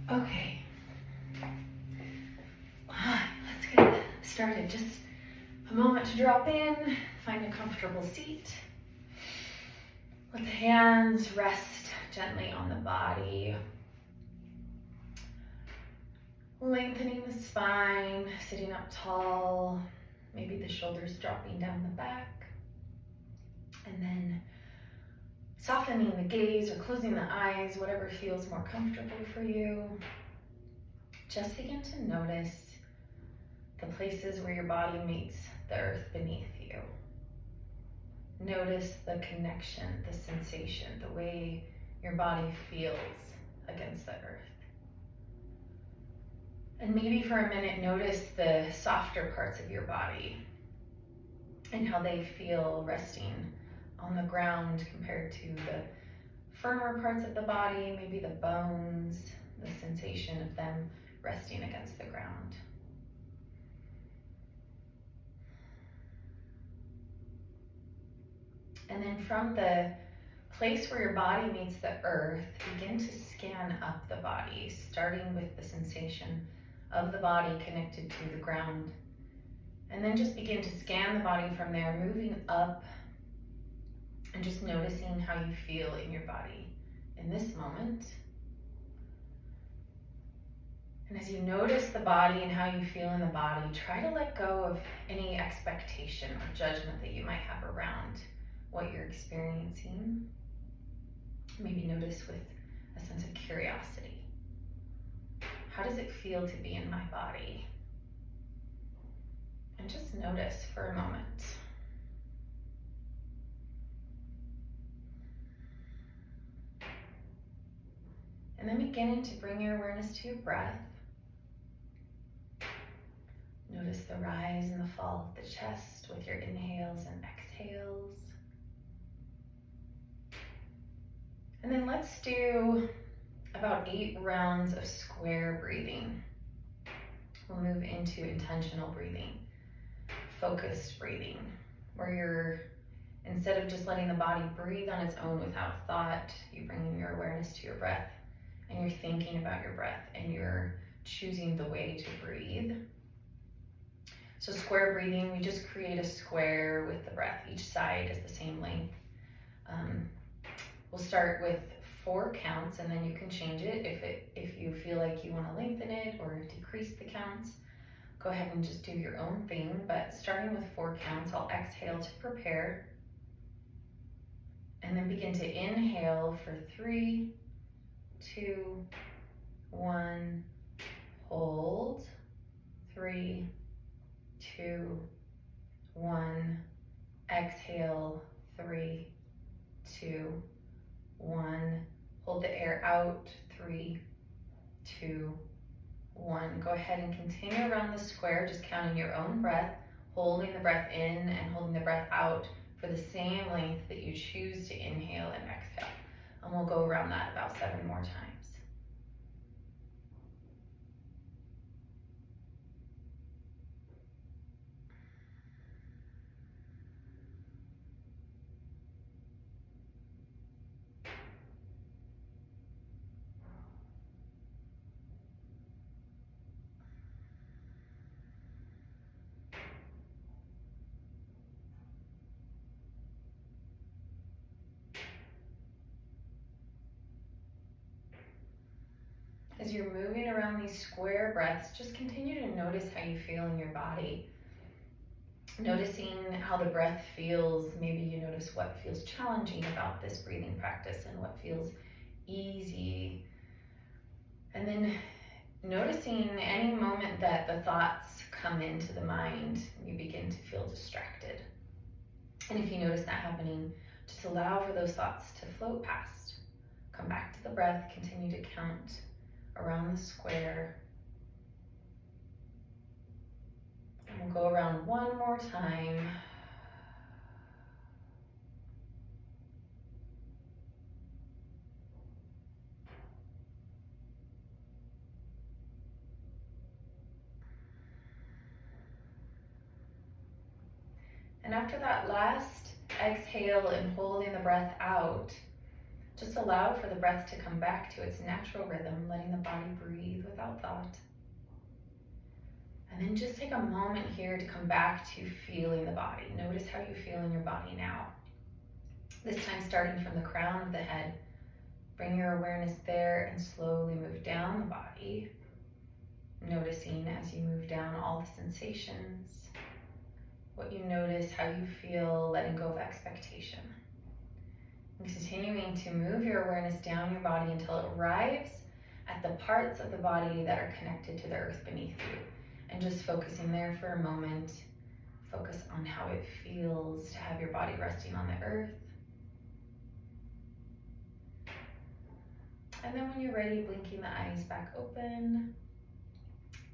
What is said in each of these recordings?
Okay. Let's get started. Just a moment to drop in, find a comfortable seat. Let the hands rest gently on the body. Lengthening the spine, sitting up tall, maybe the shoulders dropping down the back. And then softening the gaze or closing the eyes, whatever feels more comfortable for you. Just begin to notice the places where your body meets the earth beneath you. Notice the connection, the sensation, the way your body feels against the earth. And maybe for a minute, notice the softer parts of your body and how they feel resting on the ground compared to the firmer parts of the body, maybe the bones, the sensation of them resting against the ground. And then from the place where your body meets the earth, begin to scan up the body, starting with the sensation of the body connected to the ground. And then just begin to scan the body from there, moving up and just noticing how you feel in your body in this moment. And as you notice the body and how you feel in the body, try to let go of any expectation or judgment that you might have around what you're experiencing. Maybe notice with a sense of curiosity. How does it feel to be in my body? And just notice for a moment. And then beginning to bring your awareness to your breath. Notice the rise and the fall of the chest with your inhales and exhales. And then let's do about 8 rounds of square breathing. We'll move into intentional breathing, focused breathing, where you're, instead of just letting the body breathe on its own without thought, you bring in your awareness to your breath and you're thinking about your breath and you're choosing the way to breathe. So square breathing, we just create a square with the breath. Each side is the same length. We'll start with 4 counts and then you can change it if you feel like you want to lengthen it or decrease the counts. Go ahead and just do your own thing, but starting with 4 counts, I'll exhale to prepare. And then begin to inhale for 3, 2, 1, hold, 3, 2, 1, exhale, 3, 2, 1, hold the air out, 3, 2, 1. Go ahead and continue around the square, just counting your own breath, holding the breath in and holding the breath out for the same length that you choose to inhale and exhale. And we'll go around that about 7 more times. As you're moving around these square breaths, just continue to notice how you feel in your body. Noticing how the breath feels. Maybe you notice what feels challenging about this breathing practice and what feels easy. And then noticing any moment that the thoughts come into the mind, you begin to feel distracted. And if you notice that happening, just allow for those thoughts to float past. Come back to the breath, continue to count around the square. And we'll go around one more time. And after that last exhale and holding the breath out, Just allow for the breath to come back to its natural rhythm, letting the body breathe without thought. And then just take a moment here to come back to feeling the body. Notice how you feel in your body now. This time starting from the crown of the head. Bring your awareness there and slowly move down the body. Noticing as you move down all the sensations. What you notice, how you feel, letting go of expectation. And continuing to move your awareness down your body until it arrives at the parts of the body that are connected to the earth beneath you. And just focusing there for a moment. Focus on how it feels to have your body resting on the earth. And then when you're ready, blinking the eyes back open.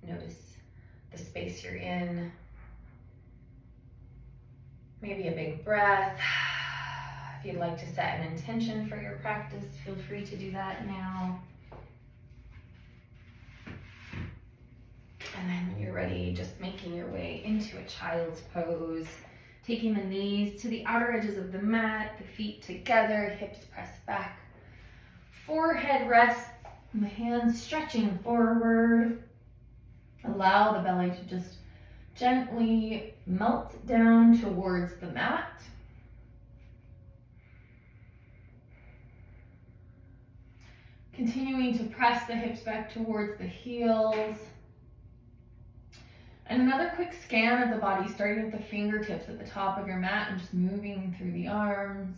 Notice the space you're in. Maybe a big breath. If you'd like to set an intention for your practice, feel free to do that now. And then when you're ready, just making your way into a child's pose, taking the knees to the outer edges of the mat, the feet together, hips pressed back, forehead rests, and the hands stretching forward. Allow the belly to just gently melt down towards the mat. Continuing to press the hips back towards the heels. And another quick scan of the body, starting at the fingertips at the top of your mat and just moving through the arms,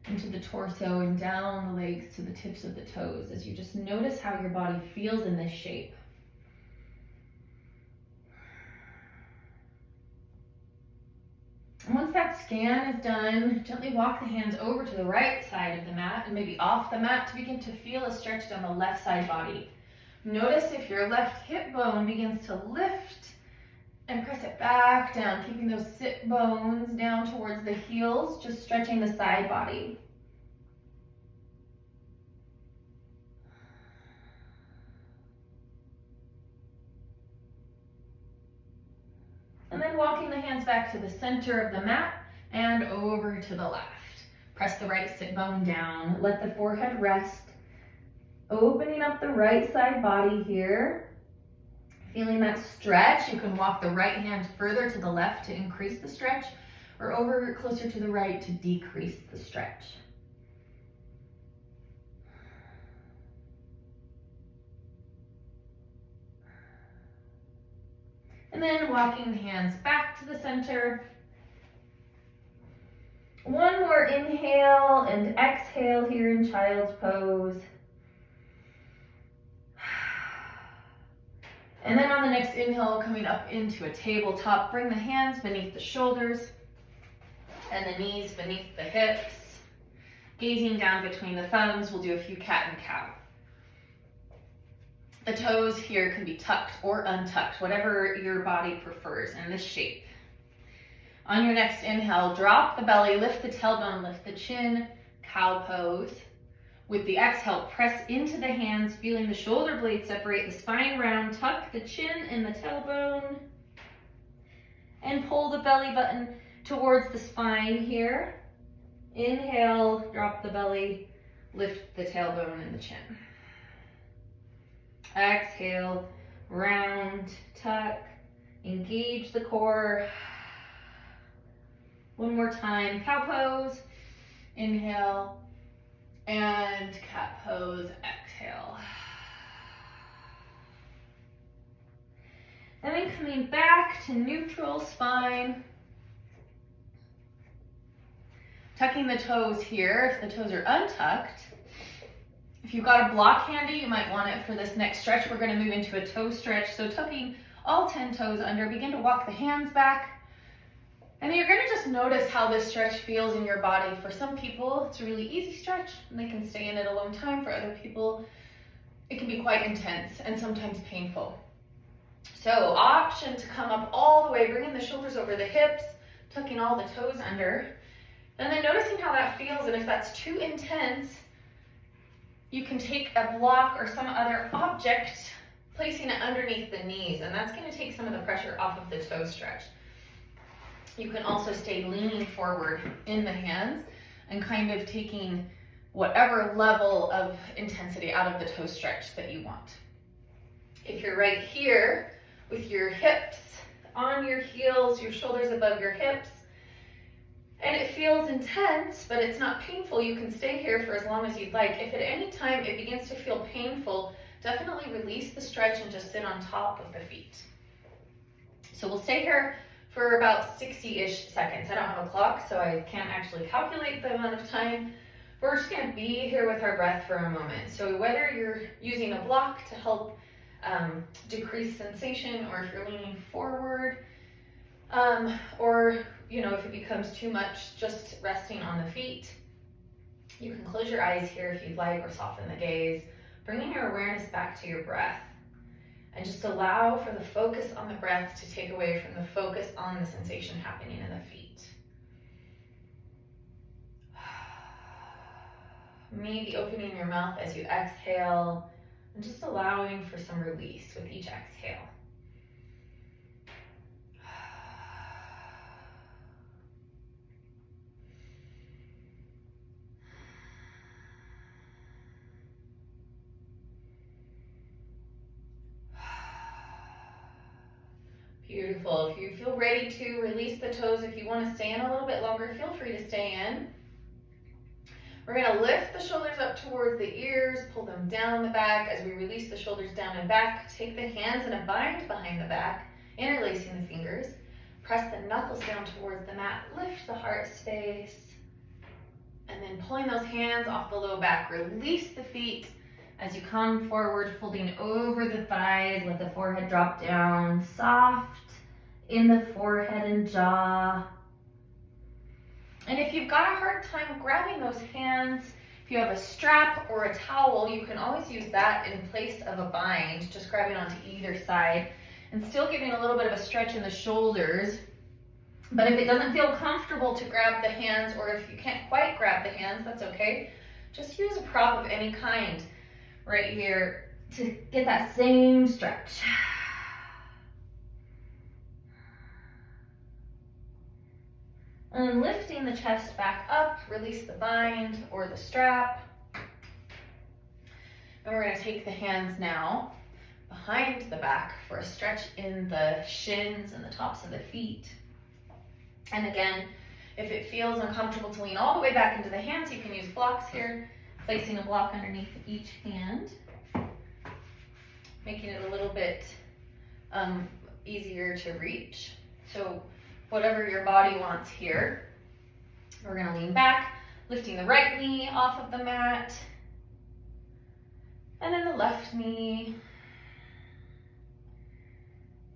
into the torso and down the legs to the tips of the toes as you just notice how your body feels in this shape. And once that scan is done, gently walk the hands over to the right side of the mat and maybe off the mat to begin to feel a stretch down the left side body. Notice if your left hip bone begins to lift and press it back down, keeping those sit bones down towards the heels, just stretching the side body. And then walking the hands back to the center of the mat and over to the left. Press the right sit bone down, let the forehead rest, opening up the right side body here. Feeling that stretch, you can walk the right hand further to the left to increase the stretch, or over closer to the right to decrease the stretch. And then walking the hands back to the center. One more inhale and exhale here in child's pose. And then on the next inhale, coming up into a tabletop, bring the hands beneath the shoulders and the knees beneath the hips. Gazing down between the thumbs, we'll do a few cat and cow. The toes here can be tucked or untucked, whatever your body prefers in this shape. On your next inhale, drop the belly, lift the tailbone, lift the chin, cow pose. With the exhale, press into the hands, feeling the shoulder blades separate, the spine round, tuck the chin and the tailbone, and pull the belly button towards the spine here. Inhale, drop the belly, lift the tailbone and the chin. Exhale, round, tuck, engage the core. One more time, cow pose, inhale, and cat pose, exhale. And then coming back to neutral spine. Tucking the toes here, if the toes are untucked. If you've got a block handy, you might want it for this next stretch. We're going to move into a toe stretch. So tucking all 10 toes under, begin to walk the hands back. And then you're going to just notice how this stretch feels in your body. For some people, it's a really easy stretch and they can stay in it a long time. For other people, it can be quite intense and sometimes painful. So option to come up all the way, bringing the shoulders over the hips, tucking all the toes under. And then noticing how that feels, and if that's too intense, you can take a block or some other object, placing it underneath the knees, and that's going to take some of the pressure off of the toe stretch. You can also stay leaning forward in the hands and kind of taking whatever level of intensity out of the toe stretch that you want. If you're right here with your hips on your heels, your shoulders above your hips, and it feels intense, but it's not painful, you can stay here for as long as you'd like. If at any time it begins to feel painful, definitely release the stretch and just sit on top of the feet. So we'll stay here for about 60-ish seconds. I don't have a clock, so I can't actually calculate the amount of time. We're just gonna be here with our breath for a moment. So whether you're using a block to help decrease sensation, or if you're leaning forward, or if it becomes too much, just resting on the feet. You can close your eyes here if you'd like, or soften the gaze, bringing your awareness back to your breath, and just allow for the focus on the breath to take away from the focus on the sensation happening in the feet. Maybe opening your mouth as you exhale, and just allowing for some release with each exhale. Beautiful. If you feel ready to release the toes, if you want to stay in a little bit longer, feel free to stay in. We're going to lift the shoulders up towards the ears, pull them down the back. As we release the shoulders down and back, take the hands in a bind behind the back, interlacing the fingers. Press the knuckles down towards the mat, lift the heart space, and then pulling those hands off the low back. Release the feet as you come forward, folding over the thighs, let the forehead drop down, soft in the forehead and jaw. And if you've got a hard time grabbing those hands, if you have a strap or a towel, you can always use that in place of a bind, just grabbing onto either side and still getting a little bit of a stretch in the shoulders. But if it doesn't feel comfortable to grab the hands, or if you can't quite grab the hands, that's okay. Just use a prop of any kind right here to get that same stretch. And then lifting the chest back up, release the bind or the strap. And we're going to take the hands now behind the back for a stretch in the shins and the tops of the feet. And again, if it feels uncomfortable to lean all the way back into the hands, you can use blocks here, placing a block underneath each hand, making it a little bit easier to reach. So whatever your body wants here. We're going to lean back, lifting the right knee off of the mat, and then the left knee,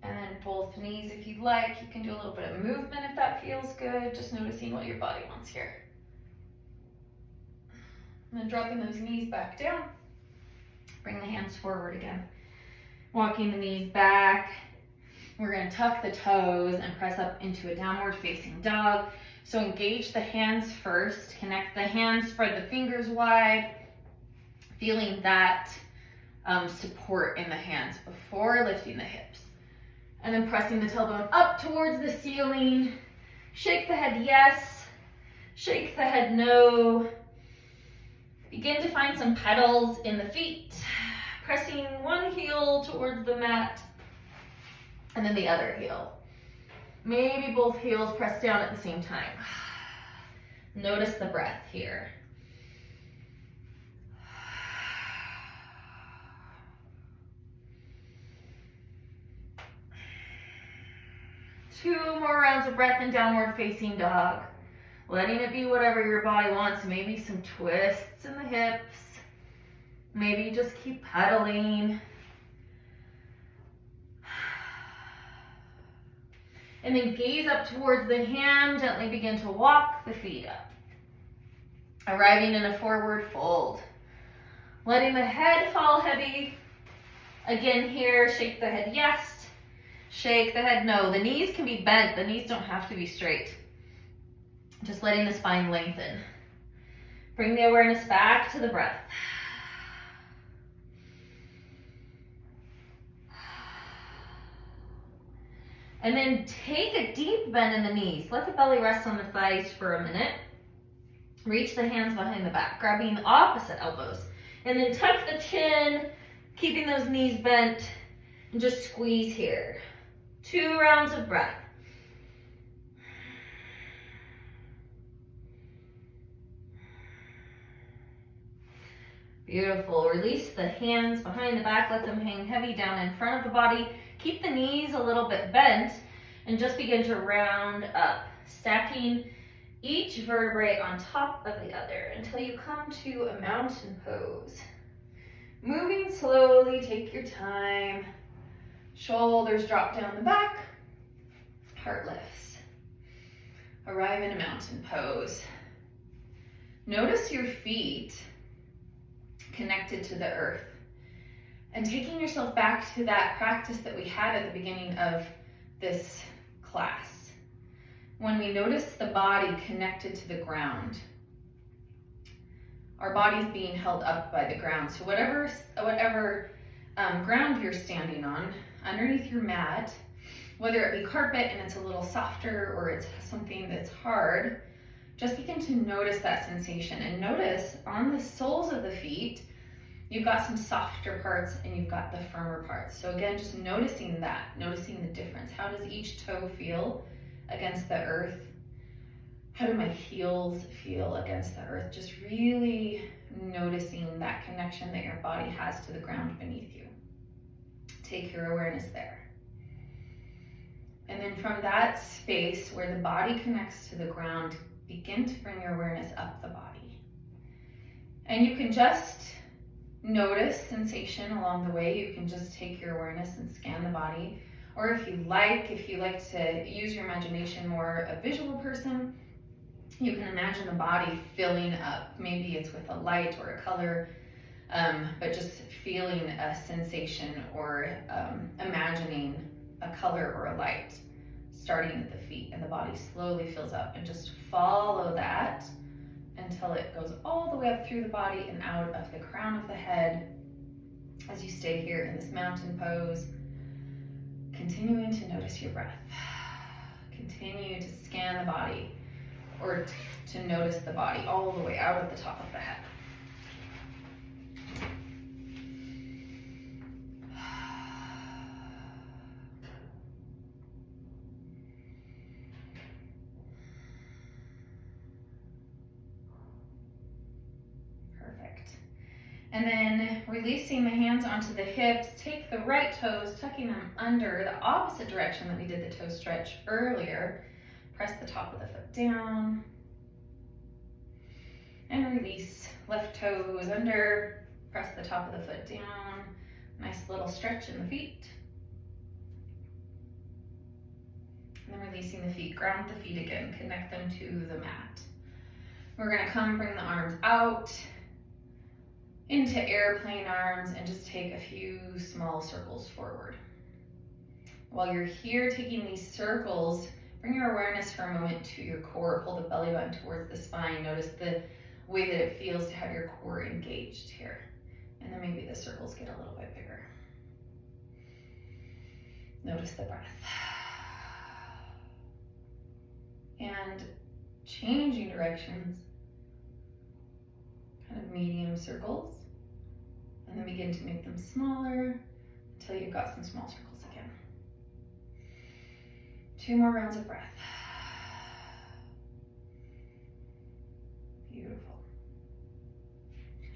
and then both knees if you'd like. You can do a little bit of movement if that feels good, just noticing what your body wants here. And then dropping those knees back down. Bring the hands forward again. Walking the knees back. We're going to tuck the toes and press up into a downward facing dog. So engage the hands first. Connect the hands, spread the fingers wide. Feeling that support in the hands before lifting the hips. And then pressing the tailbone up towards the ceiling. Shake the head yes. Shake the head no. Begin to find some pedals in the feet. Pressing one heel towards the mat. And then the other heel. Maybe both heels press down at the same time. Notice the breath here. Two more rounds of breath in downward facing dog. Letting it be whatever your body wants. Maybe some twists in the hips. Maybe just keep pedaling. And then gaze up towards the hand, gently begin to walk the feet up. Arriving in a forward fold. Letting the head fall heavy. Again here, shake the head yes. Shake the head no. The knees can be bent, the knees don't have to be straight. Just letting the spine lengthen. Bring the awareness back to the breath. And then take a deep bend in the knees. Let the belly rest on the thighs for a minute. Reach the hands behind the back, grabbing the opposite elbows. And then tuck the chin, keeping those knees bent, and just squeeze here. 2 rounds of breath. Beautiful. Release the hands behind the back. Let them hang heavy down in front of the body. Keep the knees a little bit bent and just begin to round up, stacking each vertebrae on top of the other until you come to a mountain pose. Moving slowly, take your time. Shoulders drop down the back, heart lifts. Arrive in a mountain pose. Notice your feet connected to the earth and taking yourself back to that practice that we had at the beginning of this class. When we notice the body connected to the ground, our body's being held up by the ground. So whatever ground you're standing on, underneath your mat, whether it be carpet and it's a little softer or it's something that's hard, just begin to notice that sensation and notice on the soles of the feet, you've got some softer parts and you've got the firmer parts. So again, just noticing that, noticing the difference. How does each toe feel against the earth? How do my heels feel against the earth? Just really noticing that connection that your body has to the ground beneath you. Take your awareness there. And then from that space where the body connects to the ground, begin to bring your awareness up the body. And you can just notice sensation along the way. You can just take your awareness and scan the body. Or if you like to use your imagination, more a visual person, you can imagine the body filling up. Maybe it's with a light or a color, but just feeling a sensation or imagining a color or a light starting at the feet, and the body slowly fills up, and just follow that until it goes all the way up through the body and out of the crown of the head as you stay here in this mountain pose, continuing to notice your breath. Continue to scan the body or to notice the body all the way out of the top of the head. And then releasing the hands onto the hips, take the right toes, tucking them under the opposite direction that we did the toe stretch earlier. Press the top of the foot down. And release. Left toes under, press the top of the foot down. Nice little stretch in the feet. And then releasing the feet, ground the feet again, connect them to the mat. We're gonna bring the arms out into airplane arms and just take a few small circles forward. While you're here taking these circles, bring your awareness for a moment to your core. Pull the belly button towards the spine. Notice the way that it feels to have your core engaged here. And then maybe the circles get a little bit bigger. Notice the breath. And changing directions, kind of medium circles, and then begin to make them smaller until you've got some small circles again. 2 more rounds of breath. Beautiful.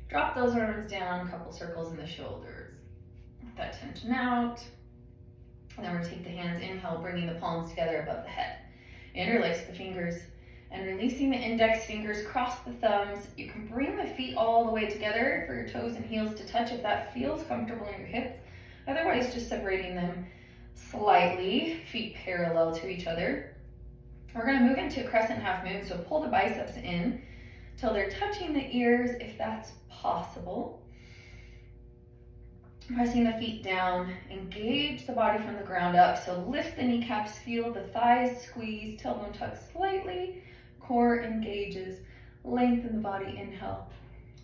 Drop those arms down, a couple circles in the shoulders. Let that tension out. And then we're gonna take the hands, inhale, bringing the palms together above the head. Interlace the fingers and releasing the index fingers, cross the thumbs. You can bring the feet all the way together for your toes and heels to touch if that feels comfortable in your hips. Otherwise, just separating them slightly, feet parallel to each other. We're gonna move into a crescent half moon, so pull the biceps in till they're touching the ears if that's possible. Pressing the feet down, engage the body from the ground up. So lift the kneecaps, feel the thighs squeeze, tailbone tuck slightly, core engages, lengthen the body, inhale.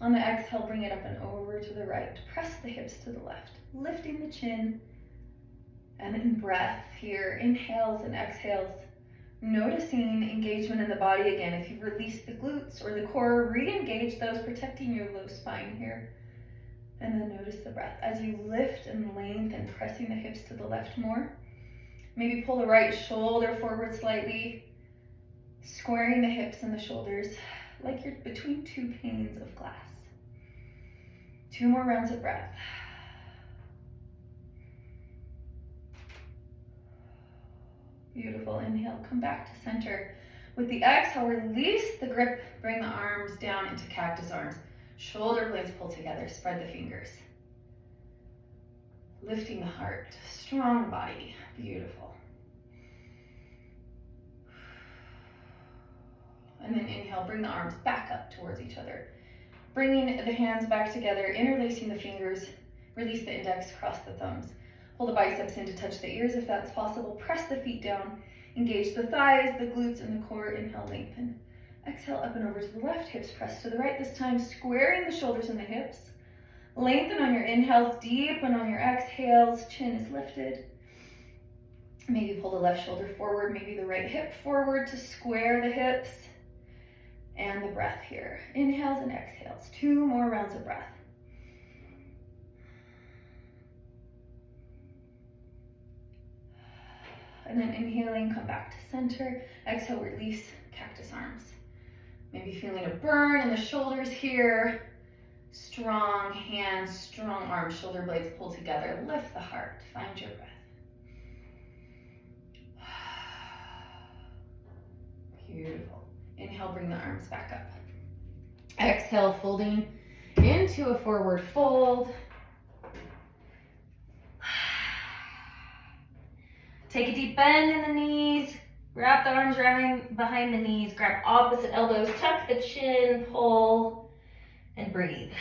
On the exhale, bring it up and over to the right. Press the hips to the left, lifting the chin. And in breath here, inhales and exhales, Noticing engagement in the body again. If you've released the glutes or the core, re-engage those, protecting your low spine here. And then notice the breath as you lift and lengthen, pressing the hips to the left more. Maybe pull the right shoulder forward slightly, squaring the hips and the shoulders like you're between two panes of glass. 2 more rounds of breath. Beautiful. Inhale, come back to center. With the exhale, release the grip, bring the arms down into cactus arms. Shoulder blades pull together, spread the fingers. Lifting the heart, strong body, beautiful. And then inhale, bring the arms back up towards each other. Bringing the hands back together, interlacing the fingers, release the index, cross the thumbs. Pull the biceps in to touch the ears if that's possible. Press the feet down, engage the thighs, the glutes, and the core. Inhale, lengthen. Exhale, up and over to the left, hips press to the right. This time, squaring the shoulders and the hips. Lengthen on your inhales, deepen on your exhales. Chin is lifted. Maybe pull the left shoulder forward, maybe the right hip forward to square the hips. And the breath here. Inhales and exhales. 2 more rounds of breath. And then inhaling, come back to center. Exhale, release cactus arms. Maybe feeling a burn in the shoulders here. Strong hands, strong arms, shoulder blades pull together. Lift the heart, find your breath. Beautiful. Inhale, bring the arms back up. Exhale, folding into a forward fold. Take a deep bend in the knees. Wrap the arms around behind the knees. Grab opposite elbows. Tuck the chin. Pull and breathe.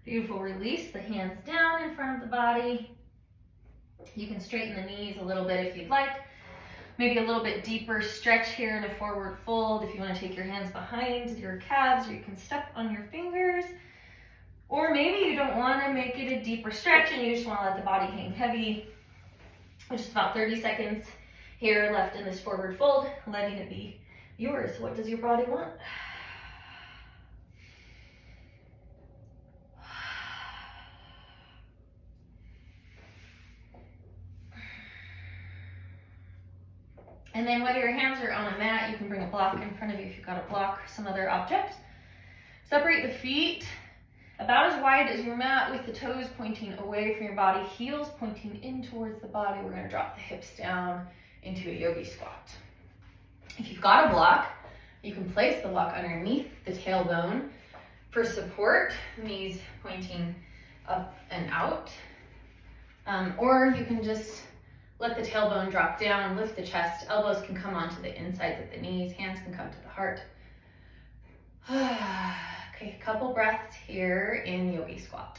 Beautiful. Release the hands down in front of the body. You can straighten the knees a little bit if you'd like. Maybe a little bit deeper stretch here in a forward fold. If you want to take your hands behind your calves, or you can step on your fingers. Or maybe you don't want to make it a deeper stretch and you just want to let the body hang heavy. Just about 30 seconds here left in this forward fold, letting it be yours. What does your body want? And then whether your hands are on a mat, you can bring a block in front of you if you've got a block or some other object. Separate the feet about as wide as your mat with the toes pointing away from your body, heels pointing in towards the body. We're going to drop the hips down into a yogi squat. If you've got a block, you can place the block underneath the tailbone for support, knees pointing up and out. Or you can just let the tailbone drop down, lift the chest. Elbows can come onto the insides of the knees. Hands can come to the heart. Okay, a couple breaths here in yogi squat.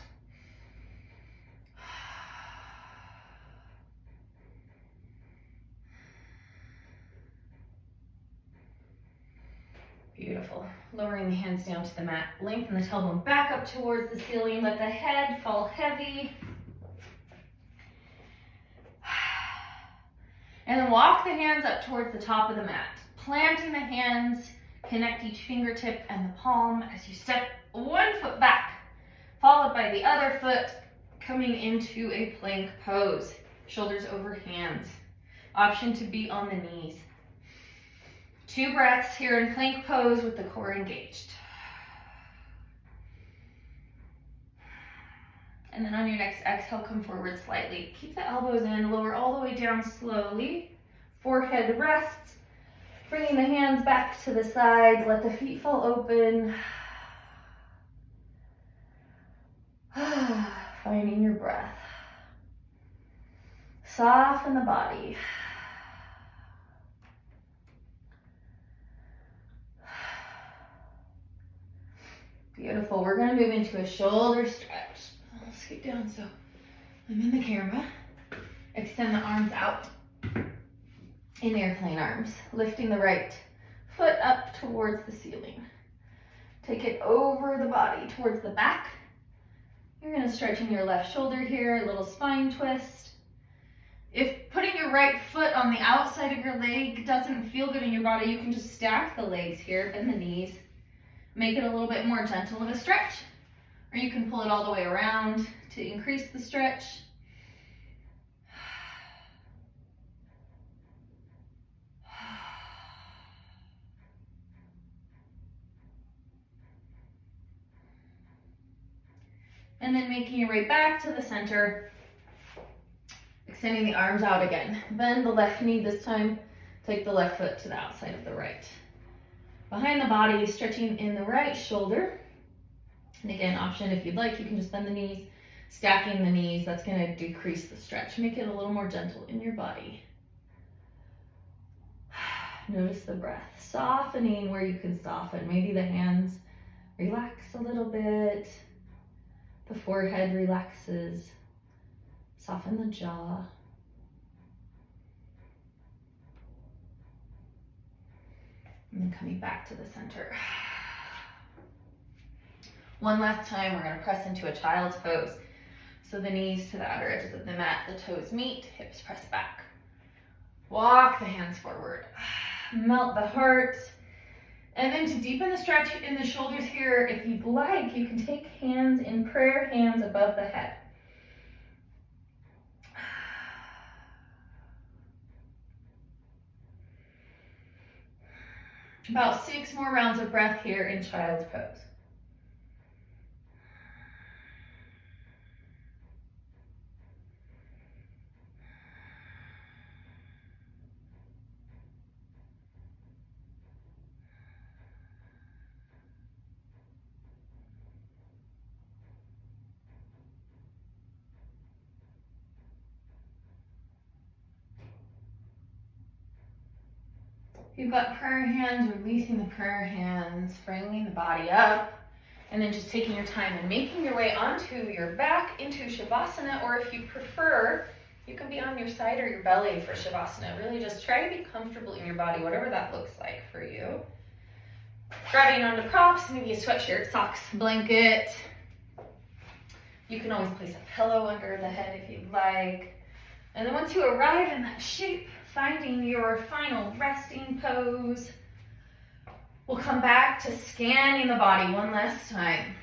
Beautiful. Lowering the hands down to the mat. Lengthen the tailbone back up towards the ceiling. Let the head fall heavy. And then walk the hands up towards the top of the mat. Planting the hands, connect each fingertip and the palm as you step one foot back, followed by the other foot, coming into a plank pose. Shoulders over hands. Option to be on the knees. 2 breaths here in plank pose with the core engaged. And then on your next exhale, come forward slightly. Keep the elbows in, lower all the way down slowly. Forehead rests. Bringing the hands back to the sides. Let the feet fall open. Finding your breath. Soften the body. Beautiful. We're going to move into a shoulder stretch. I'll scoot down so I'm in the camera. Extend the arms out in airplane arms. Lifting the right foot up towards the ceiling. Take it over the body towards the back. You're gonna stretch in your left shoulder here, a little spine twist. If putting your right foot on the outside of your leg doesn't feel good in your body, you can just stack the legs here, bend the knees, make it a little bit more gentle of a stretch. Or you can pull it all the way around to increase the stretch. And then making your way back to the center, extending the arms out again. Bend the left knee this time, take the left foot to the outside of the right. Behind the body, stretching in the right shoulder. And again, option if you'd like, you can just bend the knees, stacking the knees. That's gonna decrease the stretch. Make it a little more gentle in your body. Notice the breath, softening where you can soften. Maybe the hands relax a little bit. The forehead relaxes. Soften the jaw. And then coming back to the center. One last time, we're gonna press into a child's pose. So the knees to the outer edges of the mat, the toes meet, hips press back. Walk the hands forward. Melt the heart. And then to deepen the stretch in the shoulders here, if you'd like, you can take hands in prayer hands above the head. About 6 more rounds of breath here in child's pose. You've got prayer hands, releasing the prayer hands, bringing the body up, and then just taking your time and making your way onto your back into Shavasana, or if you prefer, you can be on your side or your belly for Shavasana. Really just try to be comfortable in your body, whatever that looks like for you. Grabbing onto props, maybe a sweatshirt, socks, blanket. You can always place a pillow under the head if you'd like. And then once you arrive in that shape, finding your final resting pose, we'll come back to scanning the body one last time.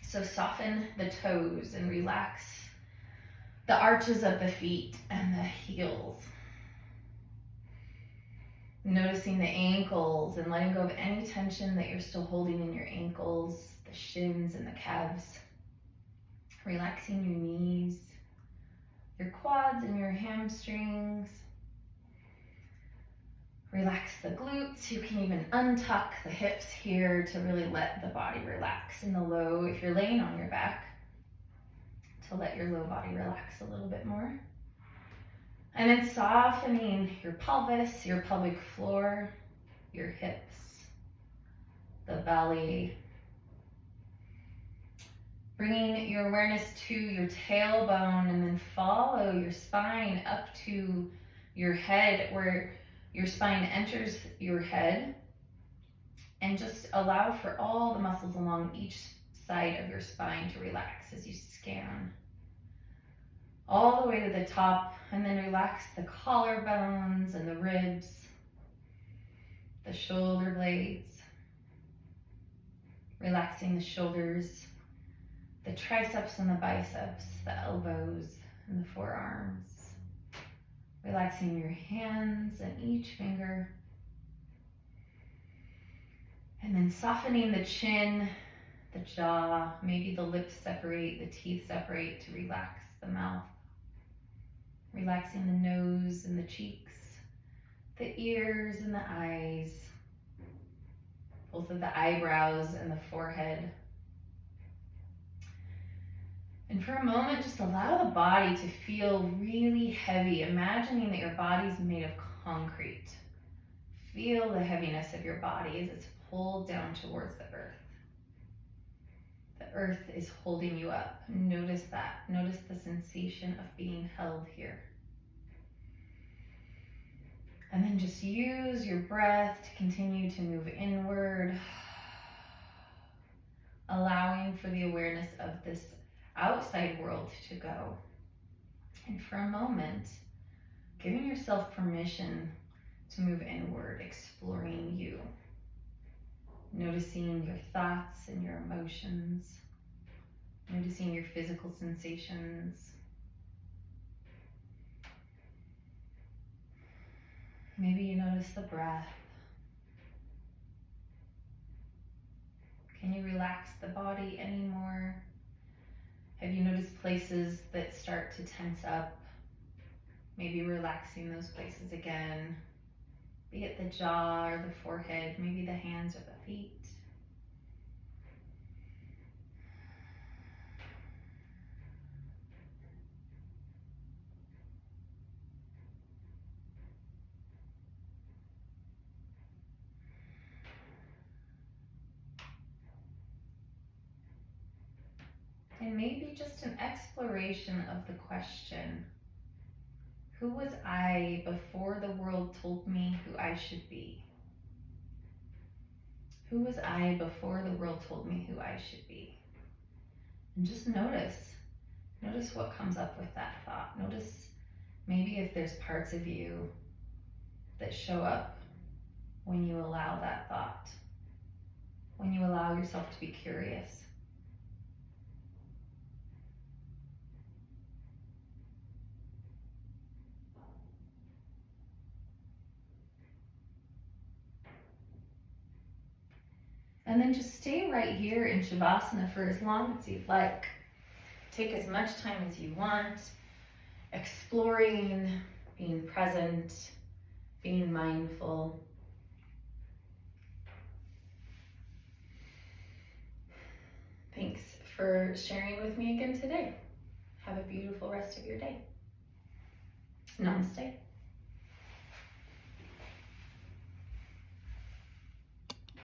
So soften the toes and relax the arches of the feet and the heels. Noticing the ankles and letting go of any tension that you're still holding in your ankles, the shins and the calves. Relaxing your knees, your quads and your hamstrings. Relax the glutes. You can even untuck the hips here to really let the body relax in the low. If you're laying on your back, to let your low body relax a little bit more. And then softening your pelvis, your pelvic floor, your hips, the belly. Bringing your awareness to your tailbone and then follow your spine up to your head where your spine enters your head, and just allow for all the muscles along each side of your spine to relax as you scan all the way to the top, and then relax the collarbones and the ribs, the shoulder blades, relaxing the shoulders, the triceps and the biceps, the elbows and the forearms. Relaxing your hands and each finger. And then softening the chin, the jaw, maybe the lips separate, the teeth separate to relax the mouth. Relaxing the nose and the cheeks, the ears and the eyes, both of the eyebrows and the forehead. And for a moment, just allow the body to feel really heavy, imagining that your body's made of concrete. Feel the heaviness of your body as it's pulled down towards the earth. The earth is holding you up. Notice that. Notice the sensation of being held here. And then just use your breath to continue to move inward. allowing for the awareness of this outside world to go. And for a moment, giving yourself permission to move inward, exploring you. Noticing your thoughts and your emotions. Noticing your physical sensations. Maybe you notice the breath. Can you relax the body anymore? Have you noticed places that start to tense up? Maybe relaxing those places again. Be it the jaw or the forehead, maybe the hands or the feet. And maybe just an exploration of the question, who was I before the world told me who I should be? Who was I before the world told me who I should be? And just notice what comes up with that thought. Notice maybe if there's parts of you that show up when you allow that thought, when you allow yourself to be curious. And then just stay right here in Shavasana for as long as you'd like. Take as much time as you want, exploring, being present, being mindful. Thanks for sharing with me again today. Have a beautiful rest of your day. Namaste.